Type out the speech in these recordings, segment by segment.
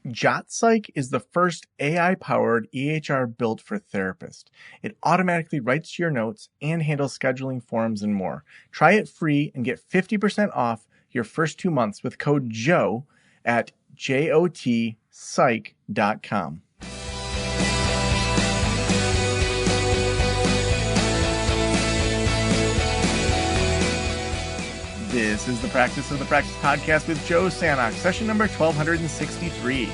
JotPsych is the first AI-powered EHR built for therapists. It automatically writes your notes and handles scheduling forms and more. Try it free and get 50% off your first 2 months with code JOE at jotpsych.com. This is the Practice of the Practice podcast with Joe Sanok, session number 1263.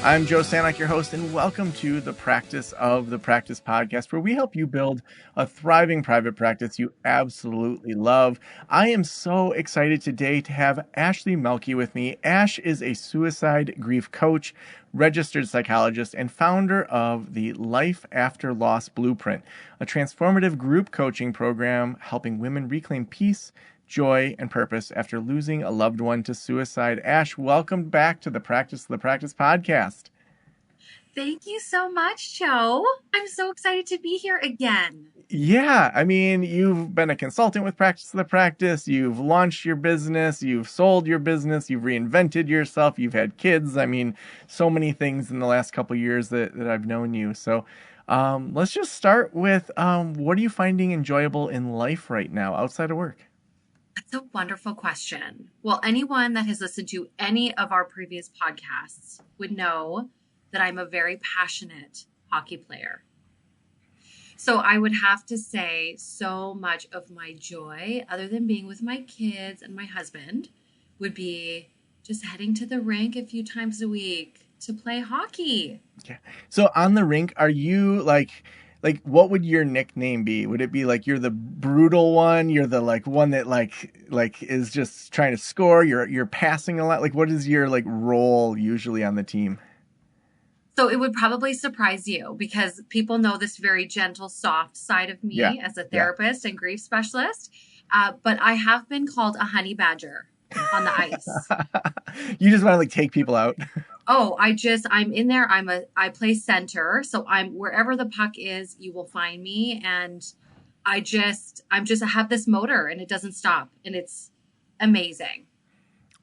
I'm Joe Sanok, your host, and welcome to the Practice of the Practice podcast, where we help you build a thriving private practice you absolutely love. I am so excited today to have Ashley Mielke with me. Ash is a suicide grief coach, registered psychologist, and founder of the Life After Loss Blueprint, a transformative group coaching program helping women reclaim peace, joy, and purpose after losing a loved one to suicide. Ash, welcome back to the Practice of the Practice podcast. Thank you so much, Joe. I'm so excited to be here again. Yeah, I mean, you've been a consultant with Practice of the Practice. You've launched your business. You've sold your business. You've reinvented yourself. You've had kids. I mean, so many things in the last couple of years that I've known you. So let's just start with what are you finding enjoyable in life right now outside of work? That's a wonderful question. Well, anyone that has listened to any of our previous podcasts would know that I'm a very passionate hockey player. So I would have to say so much of my joy, other than being with my kids and my husband, would be just heading to the rink a few times a week to play hockey. Yeah. So on the rink, are you like what would your nickname be? Would it be like you're the brutal one? You're the one that like is just trying to score? You're passing a lot? Like, what is your role usually on the team? So it would probably surprise you because people know this very gentle, soft side of me as a therapist and grief specialist. But I have been called a honey badger on the ice. You just want to take people out. Oh, I'm in there. I play center. So I'm wherever the puck is, you will find me. And I have this motor and it doesn't stop. And it's amazing.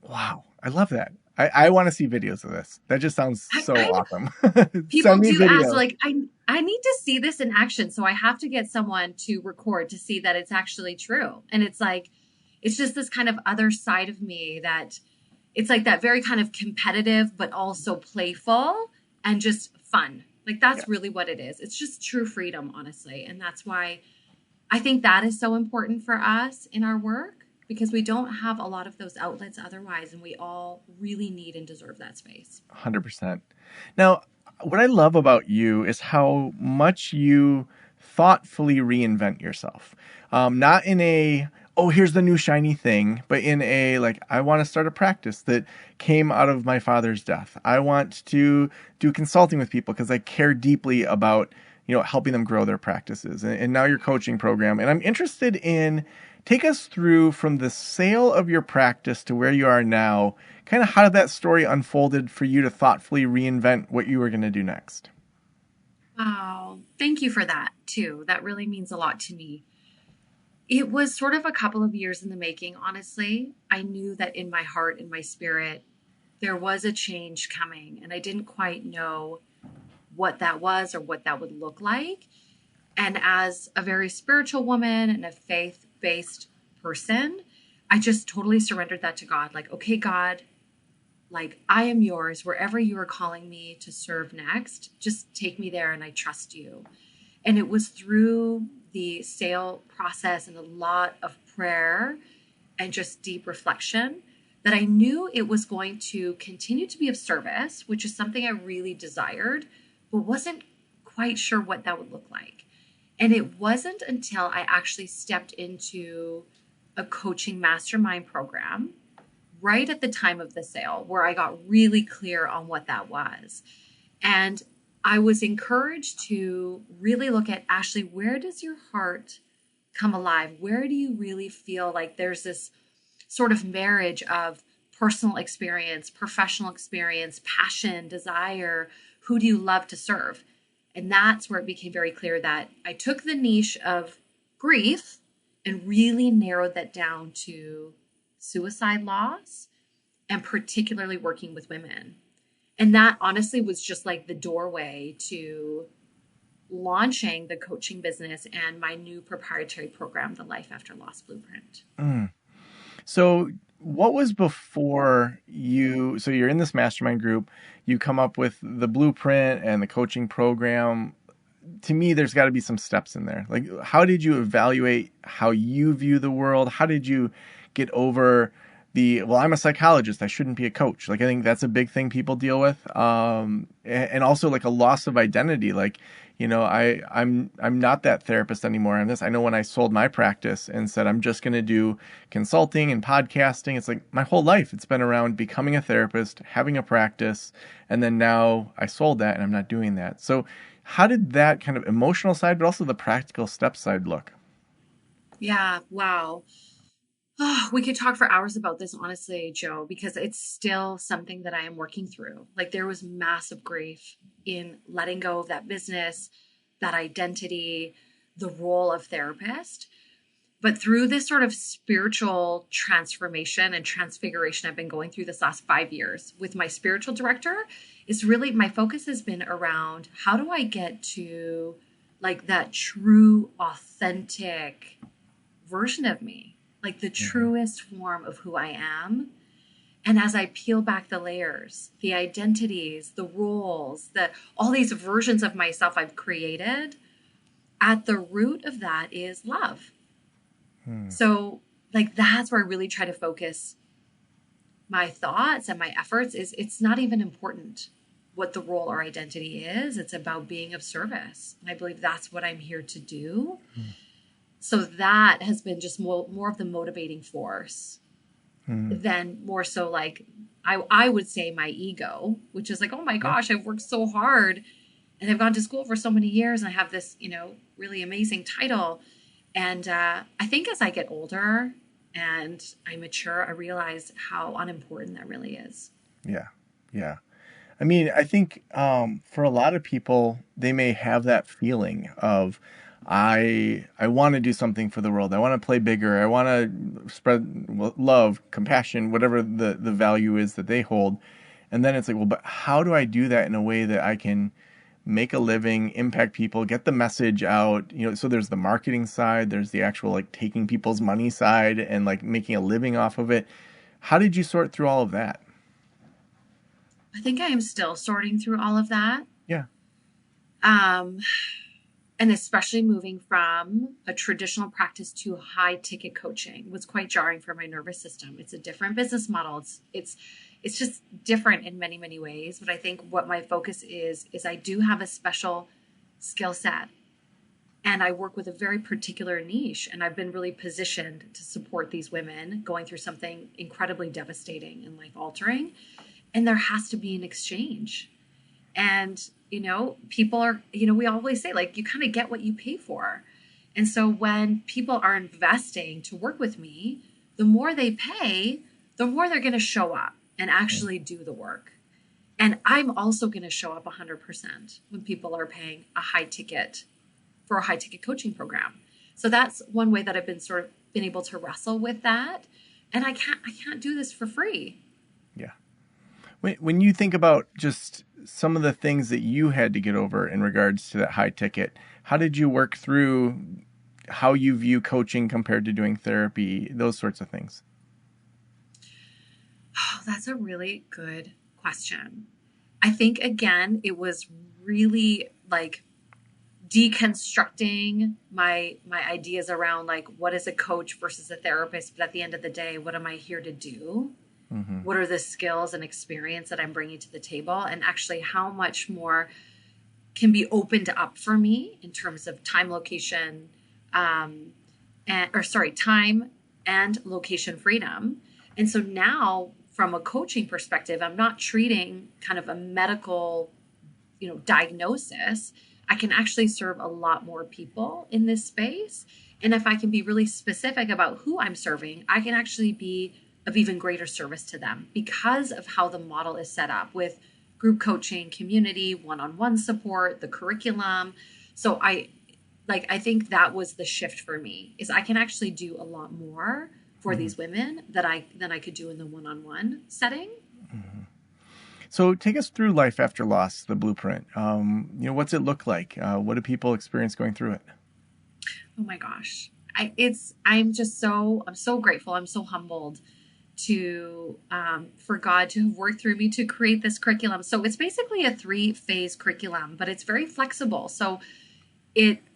Wow. I love that. I want to see videos of this. That just sounds so awesome. People do ask, I need to see this in action. So I have to get someone to record to see that it's actually true. And it's just this kind of other side of me that it's like that very kind of competitive, but also playful and just fun. That's really what it is. It's just true freedom, honestly. And that's why I think that is so important for us in our work, because we don't have a lot of those outlets otherwise. And we all really need and deserve that space. 100%. Now, what I love about you is how much you thoughtfully reinvent yourself. Not in a, oh, here's the new shiny thing, but in a, I want to start a practice that came out of my father's death. I want to do consulting with people because I care deeply about, helping them grow their practices. And now your coaching program. And I'm interested in, take us through from the sale of your practice to where you are now, kind of how that story unfolded for you to thoughtfully reinvent what you were going to do next. Wow. Thank you for that too. That really means a lot to me. It was sort of a couple of years in the making, honestly. I knew that in my heart and my spirit, there was a change coming, and I didn't quite know what that was or what that would look like. And as a very spiritual woman and a faith-based person, I just totally surrendered that to God. Okay, God, I am yours. Wherever you are calling me to serve next, just take me there and I trust you. And it was through the sale process and a lot of prayer and just deep reflection that I knew it was going to continue to be of service, which is something I really desired, but wasn't quite sure what that would look like. And it wasn't until I actually stepped into a coaching mastermind program right at the time of the sale where I got really clear on what that was. And I was encouraged to really look at, Ashley, where does your heart come alive? Where do you really feel like there's this sort of marriage of personal experience, professional experience, passion, desire? Who do you love to serve? And that's where it became very clear that I took the niche of grief and really narrowed that down to suicide loss and particularly working with women. And that honestly was just like the doorway to launching the coaching business and my new proprietary program, the Life After Loss Blueprint. So what was before you? So you're in this mastermind group, you come up with the blueprint and the coaching program. To me, there's got to be some steps in there. Like, how did you evaluate how you view the world? How did you get over well, I'm a psychologist, I shouldn't be a coach. Like, I think that's a big thing people deal with. And also like a loss of identity. Like, I'm not that therapist anymore. I'm this. I know when I sold my practice and said I'm just going to do consulting and podcasting, it's like my whole life it's been around becoming a therapist, having a practice, and then now I sold that and I'm not doing that. So how did that kind of emotional side, but also the practical step side look? Yeah, wow. Oh, we could talk for hours about this, honestly, Joe, because it's still something that I am working through. Like there was massive grief in letting go of that business, that identity, the role of therapist. But through this sort of spiritual transformation and transfiguration I've been going through this last 5 years with my spiritual director, is really my focus has been around how do I get to like that true, authentic version of me, like the truest form of who I am. And as I peel back the layers, the identities, the roles, all these versions of myself I've created, at the root of that is love. So like that's where I really try to focus my thoughts and my efforts is it's not even important what the role or identity is. It's about being of service. And I believe that's what I'm here to do. So that has been just more of the motivating force than more so like I would say my ego, which is like, oh my gosh, I've worked so hard and I've gone to school for so many years and I have this, really amazing title. And I think as I get older and I mature, I realize how unimportant that really is. Yeah. Yeah. I mean, I think for a lot of people, they may have that feeling of, I want to do something for the world. I want to play bigger. I want to spread love, compassion, whatever the value is that they hold. And then it's like, well, but how do I do that in a way that I can make a living, impact people, get the message out? So there's the marketing side, there's the actual like taking people's money side and like making a living off of it. How did you sort through all of that? I think I am still sorting through all of that. Yeah. And especially moving from a traditional practice to high ticket coaching was quite jarring for my nervous system. It's a different business model. It's just different in many, many ways. But I think what my focus is I do have a special skill set and I work with a very particular niche. And I've been really positioned to support these women going through something incredibly devastating and life altering. And there has to be an exchange. And, people are, we always say like, you kind of get what you pay for. And so when people are investing to work with me, the more they pay, the more they're going to show up and actually do the work. And I'm also going to show up 100% when people are paying a high ticket for a high ticket coaching program. So that's one way that I've been able to wrestle with that. And I can't do this for free. Yeah. When you think about just some of the things that you had to get over in regards to that high ticket, how did you work through how you view coaching compared to doing therapy, those sorts of things? Oh, that's a really good question. I think, again, it was really like deconstructing my ideas around like what is a coach versus a therapist. But at the end of the day, what am I here to do? What are the skills and experience that I'm bringing to the table? And actually how much more can be opened up for me in terms of time, location, time and location freedom. And so now from a coaching perspective, I'm not treating kind of a medical, diagnosis. I can actually serve a lot more people in this space. And if I can be really specific about who I'm serving, I can actually be of even greater service to them because of how the model is set up with group coaching, community, one-on-one support, the curriculum. So Like, I think that was the shift for me, is I can actually do a lot more for Mhm. these women that I could do in the one-on-one setting. So take us through life after loss, the blueprint. What's it look like? What do people experience going through it? Oh my gosh. I'm so grateful. I'm so humbled to for God to have worked through me to create this curriculum. So it's basically a 3-phase curriculum, but it's very flexible. So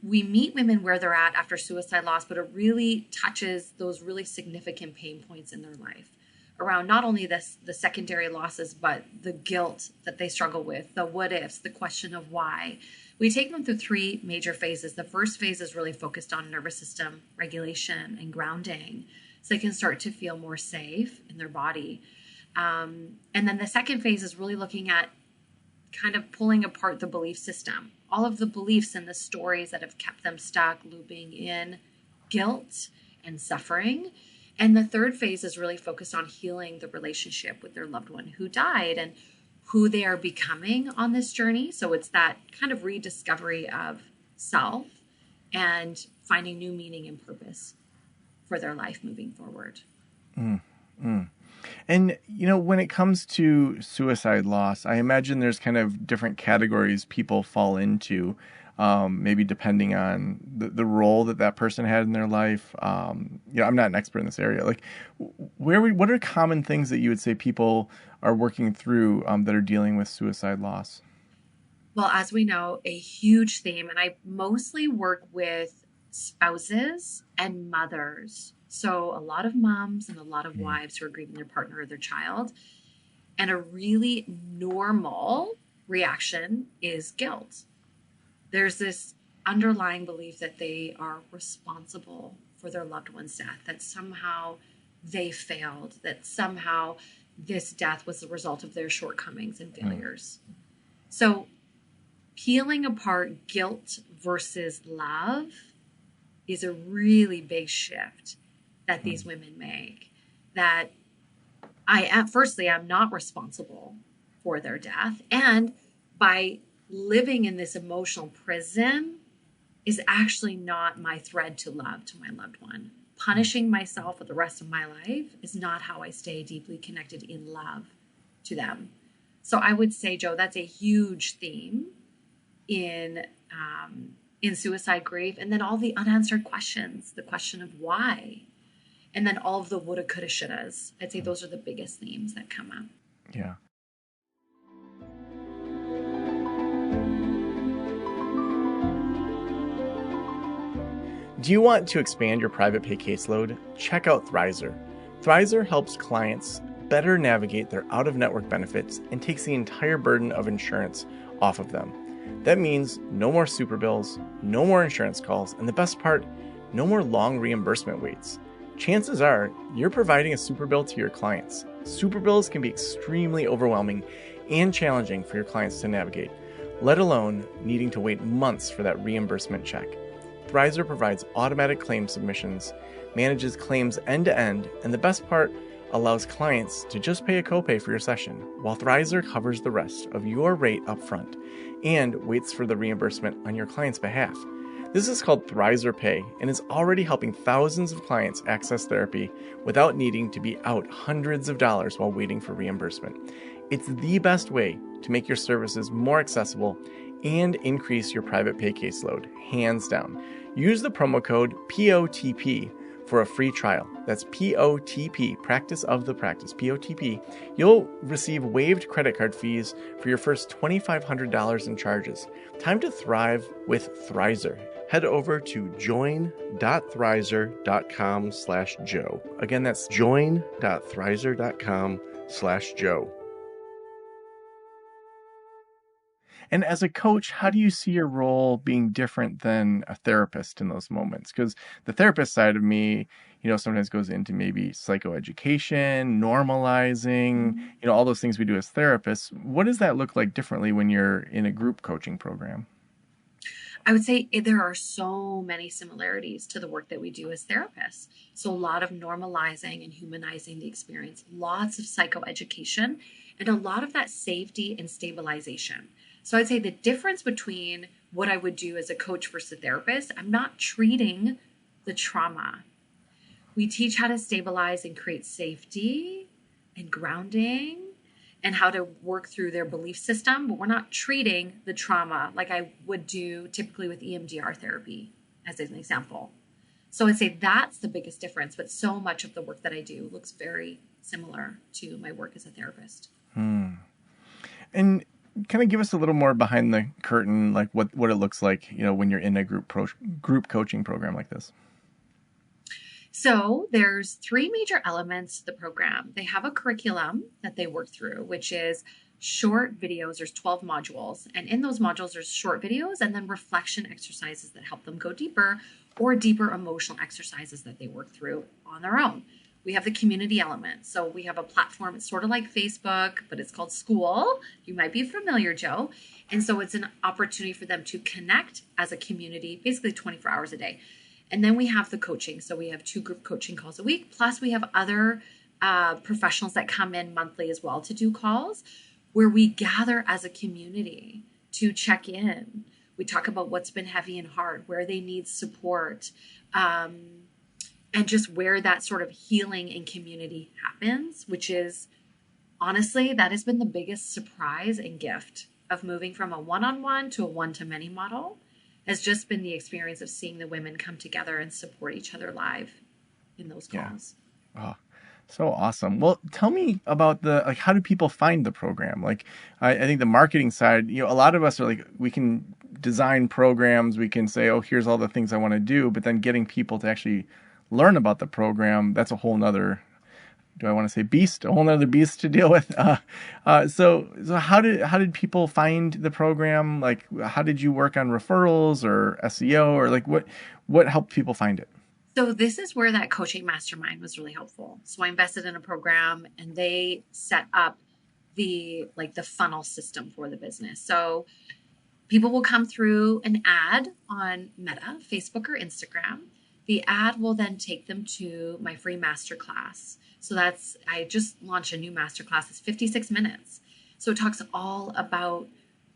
we meet women where they're at after suicide loss, but it really touches those really significant pain points in their life around not only the secondary losses, but the guilt that they struggle with, the what ifs, the question of why. We take them through 3 major phases. The first phase is really focused on nervous system regulation and grounding, so they can start to feel more safe in their body. And then the second phase is really looking at kind of pulling apart the belief system, all of the beliefs and the stories that have kept them stuck, looping in guilt and suffering. And the third phase is really focused on healing the relationship with their loved one who died and who they are becoming on this journey. So it's that kind of rediscovery of self and finding new meaning and purpose for their life moving forward. Mm, mm. And, when it comes to suicide loss, I imagine there's kind of different categories people fall into, maybe depending on the role that person had in their life. I'm not an expert in this area. Like, what are common things that you would say people are working through that are dealing with suicide loss? Well, as we know, a huge theme, and I mostly work with spouses and mothers. So a lot of moms and a lot of Mm, wives who are grieving their partner or their child. And a really normal reaction is guilt. There's this underlying belief that they are responsible for their loved one's death, that somehow they failed, that somehow this death was the result of their shortcomings and mm, failures. So peeling apart guilt versus love is a really big shift that these mm, women make. That I am, firstly, I'm not responsible for their death. And by living in this emotional prison is actually not my thread to love to my loved one. mm. Punishing myself for the rest of my life is not how I stay deeply connected in love to them. So I would say, Joe, that's a huge theme in in suicide grief, and then all the unanswered questions, the question of why, and then all of the woulda, coulda, shouldas. I'd say those are the biggest themes that come up. Yeah. Do you want to expand your private pay caseload? Check out Thrizer. Thrizer helps clients better navigate their out of network benefits and takes the entire burden of insurance off of them. That means no more super bills, no more insurance calls, and the best part, no more long reimbursement waits. Chances are you're providing a super bill to your clients. Super bills can be extremely overwhelming and challenging for your clients to navigate, let alone needing to wait months for that reimbursement check. Thrizer provides automatic claim submissions, manages claims end to end, and the best part, allows clients to just pay a copay for your session, while Thrizer covers the rest of your rate up front and waits for the reimbursement on your client's behalf. This is called Thrizer Pay and is already helping thousands of clients access therapy without needing to be out hundreds of dollars while waiting for reimbursement. It's the best way to make your services more accessible and increase your private pay caseload, hands down. Use the promo code POTP for a free trial. That's POTP, Practice of the Practice, POTP. You'll receive waived credit card fees for your first $2,500 in charges. Time to thrive with Thrizer. Head over to join.thrizer.com/Joe. Again, that's join.thrizer.com/Joe. And as a coach, how do you see your role being different than a therapist in those moments? Because the therapist side of me, sometimes goes into maybe psychoeducation, normalizing, Mhm. all those things we do as therapists. What does that look like differently when you're in a group coaching program? I would say there are so many similarities to the work that we do as therapists. So, a lot of normalizing and humanizing the experience, lots of psychoeducation, and a lot of that safety and stabilization. So, I'd say the difference between what I would do as a coach versus a therapist. I'm not treating the trauma. We teach how to stabilize and create safety and grounding and how to work through their belief system, but we're not treating the trauma like I would do typically with EMDR therapy, as an example. So I'd say that's the biggest difference, but so much of the work that I do looks very similar to my work as a therapist. And kind of give us a little more behind the curtain, like what it looks like, when you're in a group coaching program like this. So there's three major elements to the program. They have a curriculum that they work through, which is short videos. There's 12 modules. And in those modules, there's short videos and then reflection exercises that help them go deeper, or deeper emotional exercises that they work through on their own. We have the community element. So we have a platform. It's sort of like Facebook, but it's called School. You might be familiar, Joe. And so it's an opportunity for them to connect as a community, basically 24 hours a day. And then we have the coaching. So we have 2 group coaching calls a week. Plus we have other professionals that come in monthly as well to do calls where we gather as a community to check in. We talk about what's been heavy and hard, where they need support, and just where that sort of healing in community happens, which is honestly, that has been the biggest surprise and gift of moving from a one-on-one to a one-to-many model, has just been the experience of seeing the women come together and support each other live in those calls. Yeah. Oh, so awesome. Well, tell me about how do people find the program? I think the marketing side, a lot of us are we can design programs. We can say, oh, here's all the things I want to do, but then getting people to actually learn about the program, that's a whole nother, do I want to say beast? A whole nother beast to deal with. So how did people find the program? How did you work on referrals or SEO, or what helped people find it? So this is where that coaching mastermind was really helpful. So I invested in a program and they set up the funnel system for the business. So people will come through an ad on Meta, Facebook, or Instagram. The ad will then take them to my free masterclass. So I just launched a new masterclass. It's 56 minutes. So it talks all about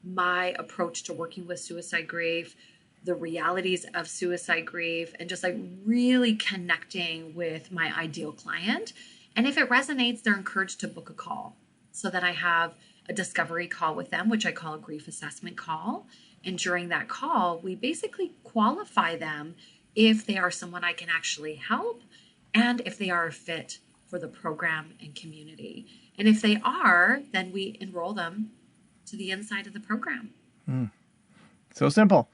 my approach to working with suicide grief, the realities of suicide grief, and just really connecting with my ideal client. And if it resonates, they're encouraged to book a call so that I have a discovery call with them, which I call a grief assessment call. And during that call, we basically qualify them if they are someone I can actually help and if they are a fit for the program and community. And if they are, then we enroll them to the inside of the program. So simple.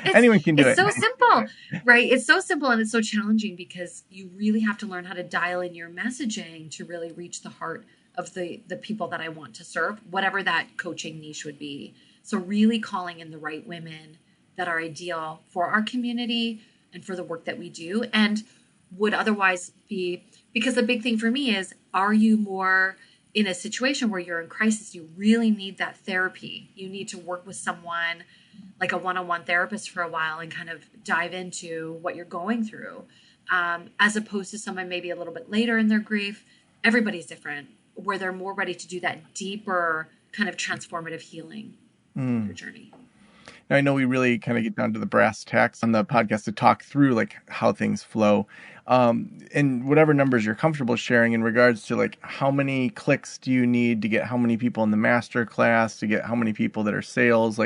Anyone can do it. It's so simple, right? It's so simple and it's so challenging because you really have to learn how to dial in your messaging to really reach the heart of the people that I want to serve, whatever that coaching niche would be. So really calling in the right women that are ideal for our community and for the work that we do and would otherwise be, because the big thing for me is, are you more in a situation where you're in crisis? You really need that therapy. You need to work with someone like a one-on-one therapist for a while and kind of dive into what you're going through, as opposed to someone maybe a little bit later in their grief. Everybody's different, where they're more ready to do that deeper kind of transformative healing in their journey. Now, I know we really kind of get down to the brass tacks on the podcast to talk through how things flow, and whatever numbers you're comfortable sharing in regards to how many clicks do you need to get how many people in the master class, to get how many people that are sales,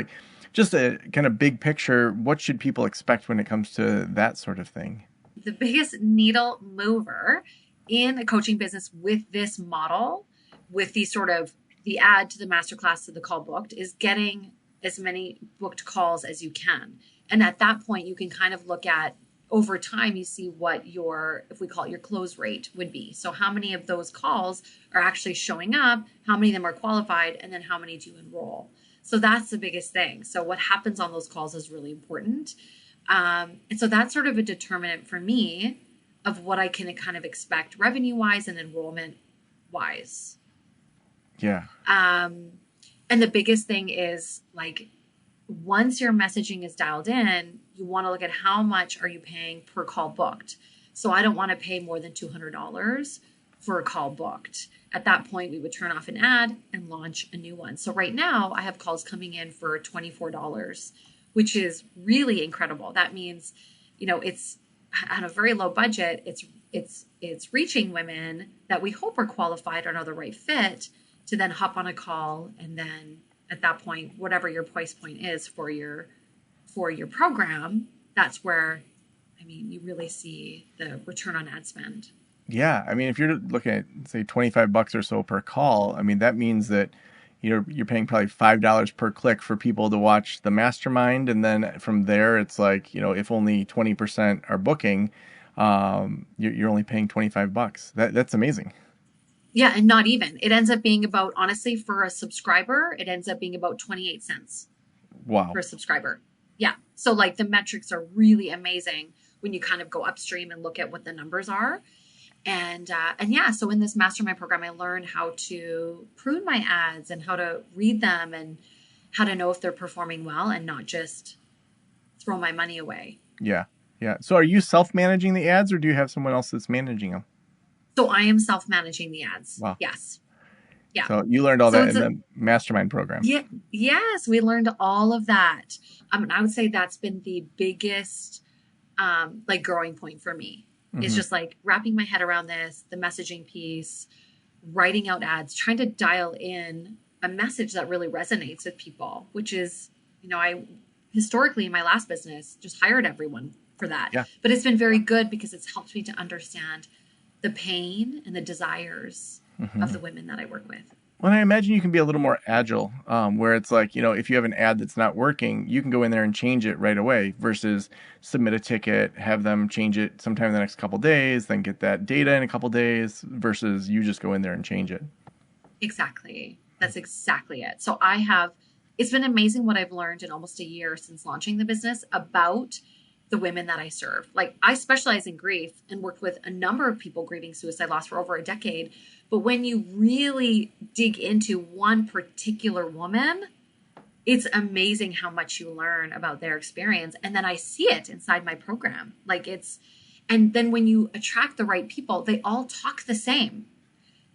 just a kind of big picture. What should people expect when it comes to that sort of thing? The biggest needle mover in the coaching business with this model, with the the ad to the masterclass to the call booked, is getting as many booked calls as you can. And at that point, you can kind of look at over time, you see what if we call it your close rate would be. So how many of those calls are actually showing up, how many of them are qualified, and then how many do you enroll? So that's the biggest thing. So what happens on those calls is really important. And so that's sort of a determinant for me of what I can kind of expect revenue-wise and enrollment-wise. Yeah. And the biggest thing is once your messaging is dialed in, you want to look at how much are you paying per call booked. So I don't want to pay more than $200 for a call booked. At that point, we would turn off an ad and launch a new one. So right now I have calls coming in for $24 which is really incredible. That means, it's on a very low budget. It's reaching women that we hope are qualified or are the right fit to then hop on a call, and then at that point, whatever your price point is for your program, that's where, you really see the return on ad spend. Yeah. I mean, if you're looking at, say, $25 or so per call, I mean, that means that you're paying probably $5 per click for people to watch the mastermind. And then from there, it's like, if only 20% are booking, you're only paying $25. That's amazing. Yeah. And not even, it ends up being about, honestly, for a subscriber, it ends up being about 28 cents. Wow. Per subscriber. Yeah. So like the metrics are really amazing when you kind of go upstream and look at what the numbers are. And yeah, so in this mastermind program, I learned how to prune my ads and how to read them and how to know if they're performing well and not just throw my money away. Yeah. Yeah. So are you self-managing the ads, or do you have someone else that's managing them? So I am self-managing the ads. Wow. Yes. Yeah. So you learned all that in the mastermind program. Yeah. Yes. We learned all of that. I would say that's been the biggest, growing point for me. Mm-hmm. It's just like wrapping my head around this, the messaging piece, writing out ads, trying to dial in a message that really resonates with people, which is, I historically in my last business just hired everyone for that. Yeah. But it's been very good because it's helped me to understand the pain and the desires of the women that I work with. Well, I imagine you can be a little more agile, where it's like, if you have an ad that's not working, you can go in there and change it right away versus submit a ticket, have them change it sometime in the next couple of days, then get that data in a couple of days versus you just go in there and change it. Exactly. That's exactly it. So it's been amazing what I've learned in almost a year since launching the business about the women that I serve. Like I specialize in grief and worked with a number of people grieving suicide loss for over a decade. But when you really dig into one particular woman, it's amazing how much you learn about their experience. And then I see it inside my program. And then when you attract the right people, they all talk the same.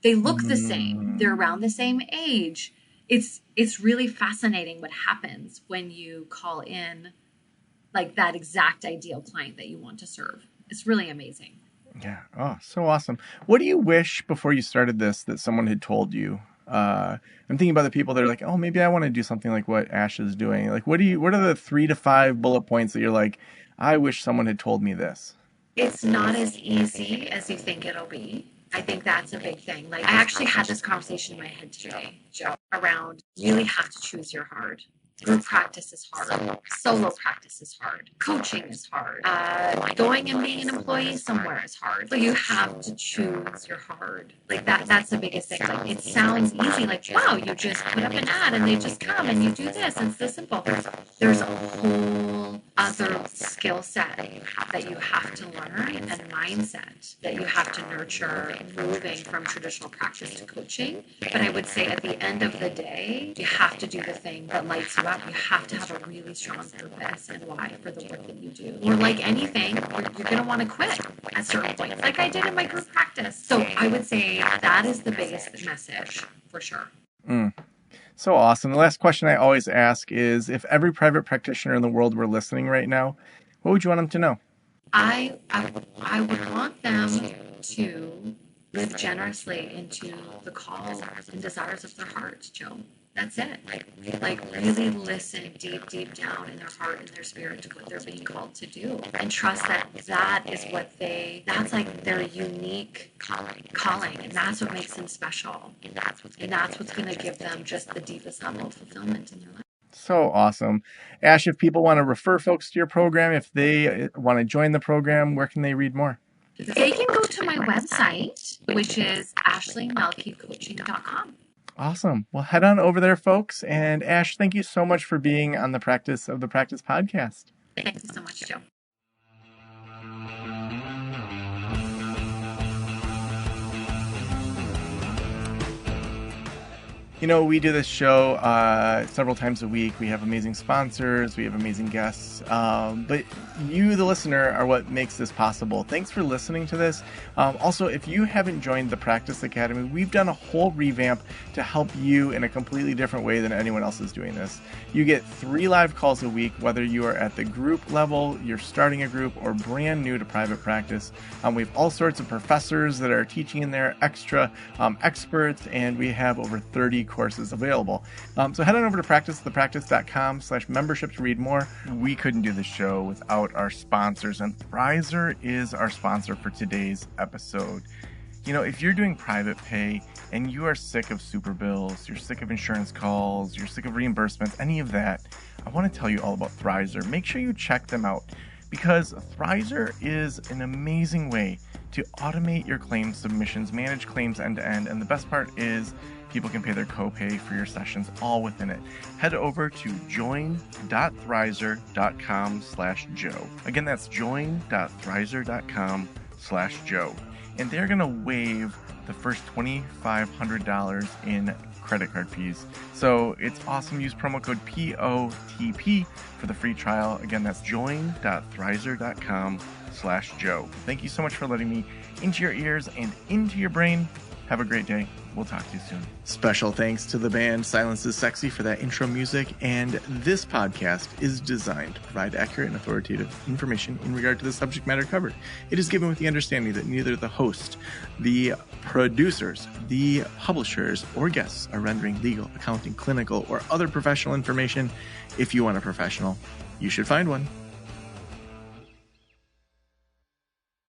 They look the same. They're around the same age. It's really fascinating what happens when you call in like that exact ideal client that you want to serve. It's really amazing. Yeah. Oh, so awesome. What do you wish before you started this that someone had told you? I'm thinking about the people that are like, oh, maybe I want to do something like what Ash is doing. Like, what are the 3 to 5 bullet points that you're like, I wish someone had told me this? It's not as easy as you think it'll be. I think that's a big thing. Like I actually had this conversation in my head today, Joe, around you really have to choose your hard. Group practice is hard. Solo practice is hard. Coaching is hard. Going and being an employee somewhere is hard. So you have to choose your hard. Like that's the biggest thing. Like it sounds easy. Like, wow, you just put up an ad and they just come and you do this and it's this simple. There's a whole other skill set that you have to learn and mindset that you have to nurture moving from traditional practice to coaching. But I would say at the end of the day, you have to do the thing that lights you up. You have to have a really strong purpose and why for the work that you do. Or like anything, you're going to want to quit at certain points, like I did in my group practice. So I would say that is the biggest message for sure. So awesome. The last question I always ask is, if every private practitioner in the world were listening right now, what would you want them to know? I would want them to live generously into the calls and desires of their hearts, Joe. That's it. Like really listen deep down in their heart and their spirit to what they're being called to do, and trust that is that's like their unique calling, and that's what makes them special, and that's what's going to give them just the deepest level of fulfillment in their life. So awesome. Ash, if people want to refer folks to your program, if they want to join the program, where can they read more? They can go to my website, which is ashleymielkecoaching.com. Awesome. Well, head on over there, folks. And Ash, thank you so much for being on the Practice of the Practice podcast. Thank you so much, Joe. We do this show several times a week. We have amazing sponsors. We have amazing guests. But you, the listener, are what makes this possible. Thanks for listening to this. Also, if you haven't joined the Practice Academy, we've done a whole revamp to help you in a completely different way than anyone else is doing this. You get 3 live calls a week, whether you are at the group level, you're starting a group, or brand new to private practice. We have all sorts of professors that are teaching in there, extra experts, and we have over 30 courses available. So head on over to practicethepractice.com/membership to read more. We couldn't do this show without our sponsors, and Thrizer is our sponsor for today's episode. If you're doing private pay and you are sick of super bills, you're sick of insurance calls, you're sick of reimbursements, any of that, I want to tell you all about Thrizer. Make sure you check them out, because Thrizer is an amazing way to automate your claims submissions, manage claims end to end, and the best part is people can pay their copay for your sessions all within it. Head over to join.thrizer.com/Joe. Again, that's join.thrizer.com/Joe. And they're going to waive the first $2,500 in credit card fees. So it's awesome. Use promo code POTP for the free trial. Again, that's join.thrizer.com/Joe. Thank you so much for letting me into your ears and into your brain. Have a great day. We'll talk to you soon. Special thanks to the band Silence is Sexy for that intro music, and this podcast is designed to provide accurate and authoritative information in regard to the subject matter covered. It is given with the understanding that neither the host, the producers, the publishers, or guests are rendering legal, accounting, clinical, or other professional information. If you want a professional, you should find one.